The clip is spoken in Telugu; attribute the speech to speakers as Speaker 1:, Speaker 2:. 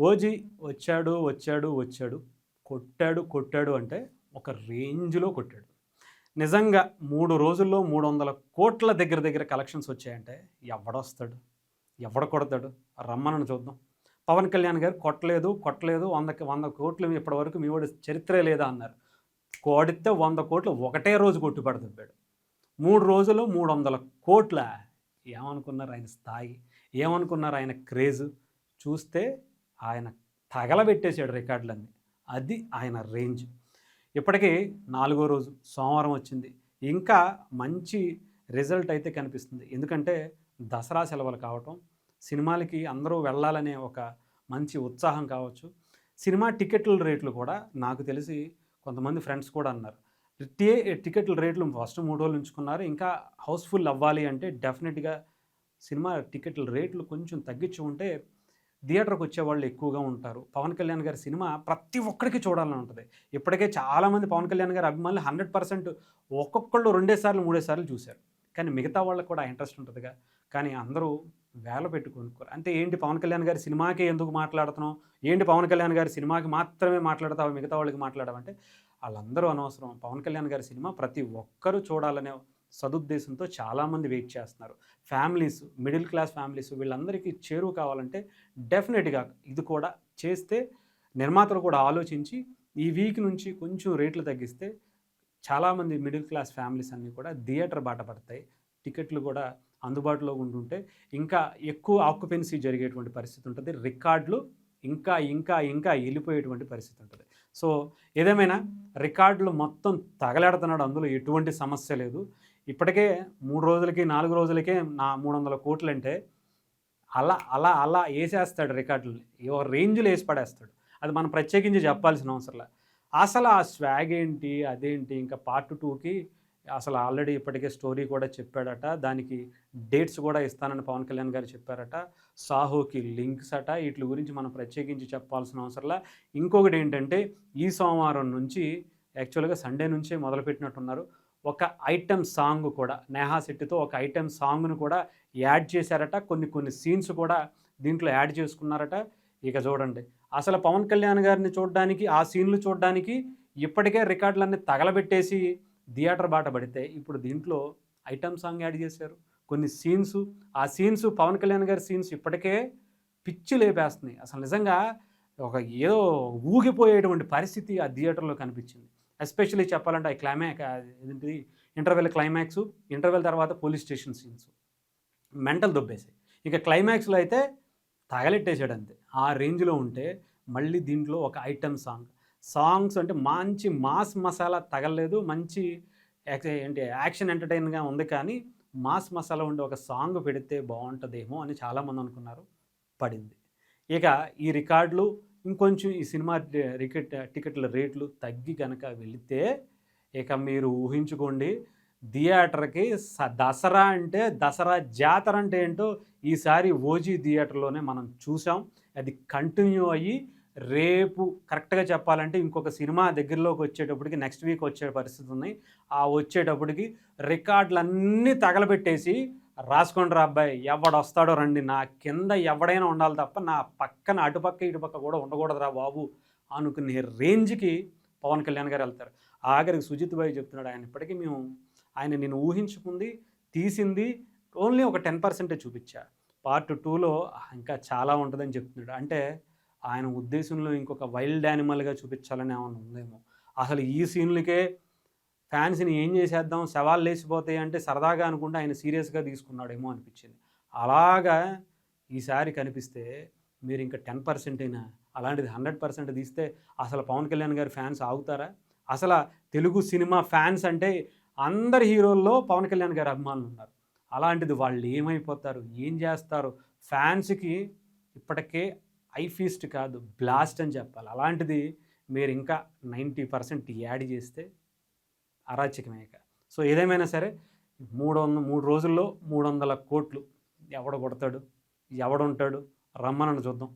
Speaker 1: ఓజీ వచ్చాడు, వచ్చాడు, వచ్చాడు. కొట్టాడు, కొట్టాడు అంటే ఒక రేంజ్‌లో కొట్టాడు. నిజంగా 3 రోజుల్లో 300,00,00,000 దగ్గర దగ్గర కలెక్షన్స్ వచ్చాయంటే ఎవడొస్తాడు? ఎవడు కొడతాడు? రమ్మనండి చూద్దాం. పవన్ కళ్యాణ్ గారు కొట్టలేదు, కొట్టలేదు 100,00,00,000 ఇప్పటివరకు మీ వాడి చరిత్రే లేదా అన్నారు. కొడితే 100,00,00,000 ఒకటే రోజు కొట్టిపడదొబ్బాడు. 3 రోజులు 300,00,00,000 ఏమనుకున్నారు ఆయన స్థాయి? ఏమనుకున్నారు ఆయన క్రేజు? చూస్తే ఆయన తగలబెట్టేసాడు రికార్డులన్నీ. అది ఆయన రేంజ్. ఇప్పటికి 4గో రోజు సోమవారం వచ్చింది. ఇంకా మంచి రిజల్ట్ అయితే కనిపిస్తుంది. ఎందుకంటే దసరా సెలవులు కావటం, సినిమాలకి అందరూ వెళ్ళాలనే ఒక మంచి ఉత్సాహం కావచ్చు. సినిమా టికెట్ల రేట్లు కూడా నాకు తెలిసి కొంతమంది ఫ్రెండ్స్ కూడా అన్నారు. టి టికెట్ల రేట్లు ఫస్ట్ 3 రోజులు ఉంచుకున్నారు. ఇంకా హౌస్‌ఫుల్ అవ్వాలి అంటే డెఫినిట్‌గా సినిమా టికెట్ల రేట్లు కొంచెం తగ్గించి ఉంటే థియేటర్‌కి వచ్చేవాళ్ళు ఎక్కువగా ఉంటారు. పవన్ కళ్యాణ్ గారి సినిమా ప్రతి ఒక్కడికి చూడాలని ఉంటది. ఇప్పటికే చాలామంది పవన్ కళ్యాణ్ గారి అభిమానులు 100% ఒక్కొక్కళ్ళు 2 సార్లు, 3 సార్లు చూసారు. కానీ మిగతా వాళ్ళకి కూడా ఆ ఇంట్రెస్ట్ ఉంటదిగా. కానీ అందరూ వేల పెట్టి కొనుక్కోరు. అంటే ఏంటి పవన్ కళ్యాణ్ గారి సినిమాకే ఎందుకు మాట్లాడుతున్నావు? ఏంటి పవన్ కళ్యాణ్ గారి సినిమాకి మాత్రమే మాట్లాడతావు మిగతా వాళ్ళకి మాట్లాడవంటే ఆళ్ళందరూ అనవసరం. పవన్ కళ్యాణ్ గారి సినిమా ప్రతి ఒక్కరు చూడాలనే సదుద్దేశంతో చాలామంది వెయిట్ చేస్తున్నారు. ఫ్యామిలీస్, మిడిల్ క్లాస్ ఫ్యామిలీస్ వీళ్ళందరికీ చేరువ కావాలంటే డెఫినెట్‌గా ఇది కూడా చేస్తే నిర్మాతలు కూడా ఆలోచించి ఈ వీక్ నుంచి కొంచెం రేట్లు తగ్గిస్తే చాలామంది మిడిల్ క్లాస్ ఫ్యామిలీస్ అన్నీ కూడా థియేటర్ బాట పడతాయి. టికెట్లు కూడా అందుబాటులో ఉంటుంటే ఇంకా ఎక్కువ ఆక్యుపెన్సీ జరిగేటువంటి పరిస్థితి ఉంటది. రికార్డులు ఇంకా, ఇంకా, ఇంకా ఎళ్ళిపోయేటువంటి పరిస్థితి ఉంటది. సో, ఏదేమైనా రికార్డులు మొత్తం తగలెడుతున్నాడు. అందులో ఎటువంటి సమస్య లేదు. ఇప్పటికే 3 రోజులకి, 4 రోజులకే 300,00,00,000 అంటే అలా ఏసేస్తాడు రికార్డులని. ఓ రేంజ్‌లో ఏసి పడేస్తాడు. అది మనం ప్రత్యేకించి చెప్పాల్సిన అవసరంలా. అసలు ఆ స్వాగ్ ఏంటి? అదేంటి? ఇంకా పార్ట్ 2కి అసలు ఆల్రెడీ ఇప్పటికే స్టోరీ కూడా చెప్పాడట. దానికి డేట్స్ కూడా ఇస్తానని పవన్ కళ్యాణ్ గారు చెప్పారట. సాహోకి లింక్స్ అట. ఈట్లి గురించి మనం ప్రత్యేకించి చెప్పాల్సిన అవసరంలా. ఇంకొకటేంటంటే ఈ సోమవారం నుంచి యాక్చువల్‌గా సండే నుంచే మొదలుపెట్టినట్టున్నారు. ఒక ఐటెమ్ సాంగ్ కూడా 'నేహా శెట్టి'తో ఒక ఐటెమ్ సాంగ్‌ను కూడా యాడ్ చేశారట. కొన్ని కొన్ని సీన్స్ కూడా దీంట్లో యాడ్ చేసుకున్నారట. ఇక చూడండి. అసలు పవన్ కళ్యాణ్ గారిని చూడ్డానికి, ఆ సీన్‌లు చూడ్డానికి ఇప్పటికే రికార్డులన్నీ తగలబెట్టేసి థియేటర్ బాట పడితే, ఇప్పుడు దీంట్లో ఐటెమ్ సాంగ్ యాడ్ చేశారు. కొన్ని సీన్సు, ఆ సీన్స్ పవన్ కళ్యాణ్ గారి సీన్స్ ఇప్పటికే పిచ్చి లేపేస్తున్నాయి. అసలు నిజంగా ఒక ఏదో ఊగిపోయేటువంటి పరిస్థితి ఆ థియేటర్‌లో కనిపించింది. ఎస్పెషల్లీ చెప్పాలంటే ఆ ఏంటిది క్లైమాక్సు, ఇంటర్వెల్ తర్వాత పోలీస్ స్టేషన్ సీన్స్. మెంటల్ దొబ్బేసాయి. ఇక క్లైమాక్స్‌లో అయితే తగలెట్టేసాడంతే. ఆ రేంజ్‌లో ఉంటే మళ్ళీ దీంట్లో ఒక ఐటెమ్ సాంగ్. సాంగ్స్ అంటే మంచి మాస్ మసాలా తగలలేదు. మంచి యాక్షన్ ఎంటర్‌టైన్‌గా ఉంది కానీ, మాస్ మసాలా ఉండే ఒక సాంగ్ పెడితే బావుంటదేమో అని చాలామంది అనుకున్నారు. పడింది. ఇక ఈ రికార్డులు ఇంకొంచెం ఈ సినిమా టికెట్ల రేట్లు తగ్గి గనక వెళితే, ఇక మీరు ఊహించుకోండి థియేటర్‌కి దసరా అంటే దసరా జాతర అంటే ఏంటో ఈసారి ఓజీ థియేటర్‌లోనే మనం చూసాం. అది కంటిన్యూ అయ్యి రేపు కరెక్ట్‌గా చెప్పాలంటే ఇంకొక సినిమా దగ్గరలోకి వచ్చేటప్పటికి నెక్స్ట్ వీక్ వచ్చే పరిస్థితి ఉన్నాయి. ఆ వచ్చేటప్పటికి రికార్డులన్నీ తగలబెట్టేసి రాసుకోండిరా అబ్బాయి ఎవడొస్తాడో రండి. నా కింద ఎవడైనా ఉండాలి తప్ప నా పక్కన అటుపక్క, ఇటుపక్క కూడా ఉండకూడదురా బాబు అనుకునే రేంజ్‌కి పవన్ కళ్యాణ్ గారు ఎళ్తారు. ఆఖరికి సుజిత్ భాయ్ చెప్తున్నాడు ఆయన ఇప్పటికి నేను ఊహించుకుంది, తీసింది ఓన్లీ ఒక 10% చూపిచ్చా. పార్ట్ 2లో ఇంకా చాలా ఉంటదని చెప్తున్నాడు. అంటే ఆయన ఉద్దేశంలో ఇంకొక వైల్డ్ యానిమల్‌గా చూపిచ్చాలని ఏమన్నా ఉందేమో. అసలు ఈ సీన్‌లకే ఫ్యాన్స్‌ని ఏం చేసేద్దాం శవాలు లేచిపోతాయి అంటే సరదాగా అనుకుంటే ఆయన సీరియస్‌గా తీసుకున్నాడేమో అనిపిచ్చింది. అలాగా ఈసారి కనిపిస్తే మీరింక 10% అలాంటిది 100% తీస్తే అసలు పవన్ కళ్యాణ్ గారి ఫ్యాన్స్ ఆగుతారా? అసల తెలుగు సినిమా ఫ్యాన్స్ అంటే అందరి హీరోల్లో పవన్ కళ్యాణ్ గారి అభిమానులున్నారు. అలాంటిది వాళ్ళేమైపోతారు? ఏం జేస్తారు? ఫ్యాన్స్‌కి ఇప్పటికే ఐ ఫీస్ట్ కాదు బ్లాస్ట్ అని చెప్పాలి. అలాంటిది మీరింకా 90% యాడ్ జేస్తే అరాచకమే ఇక. సో, ఏదేమైనా సరే 3 రోజుల్లో 300,00,00,000 ఎవడు కొడతాడు? ఎవడుంటాడు? రమ్మనండి చూద్దాం.